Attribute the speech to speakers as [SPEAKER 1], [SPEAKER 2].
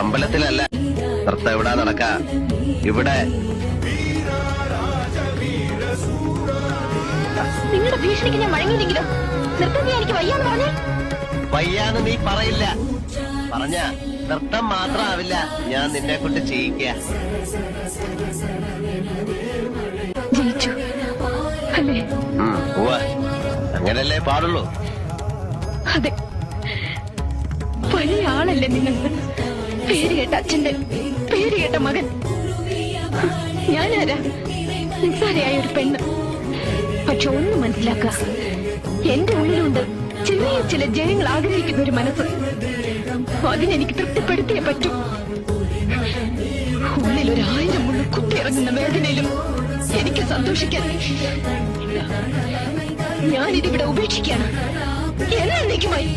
[SPEAKER 1] അമ്പലത്തിലല്ല, നൃത്തം ഇവിടെ നടക്ക. ഇവിടെ
[SPEAKER 2] നിങ്ങളുടെ ഭീഷണിക്ക് ഞാൻ വഴങ്ങിയില്ലെങ്കിലോ? നൃത്തം ചെയ്യാൻ എനിക്ക് വയ്യാന്ന് പറഞ്ഞേ.
[SPEAKER 1] വയ്യാന്ന് നീ പറയില്ല. പറഞ്ഞ നൃത്തം മാത്രമാവില്ല, ഞാൻ നിന്നെ കൊണ്ട് ചെയ്യിക്ക.
[SPEAKER 2] ജയിച്ചു അല്ലേ?
[SPEAKER 1] അങ്ങനല്ലേ പാടുള്ളൂ.
[SPEAKER 2] അതെ, വലിയ ആളല്ലേ നിങ്ങൾ. പേര് കേട്ട അച്ഛന്റെ പേര് കേട്ട മകൻ. ഞാനാരാ? നിസ്സാരയായ ഒരു പെണ്ണ്. പക്ഷെ ഒന്ന് മനസ്സിലാക്ക, എന്റെ ഉള്ളിലുണ്ട് ചെറിയ ചില ജയങ്ങൾ ആഗ്രഹിക്കുന്ന ഒരു മനസ്സ്. അതിനെനിക്ക് തൃപ്തിപ്പെടുത്തിയേ പറ്റൂ. ഉള്ളിൽ 1000 മുള്ള കുത്തിയിറങ്ങുന്ന വേദനയിലും എനിക്ക് സന്തോഷിക്കാൻ. ഞാനിതിവിടെ ഉപേക്ഷിക്കാണ് എന്നേക്കുമായി.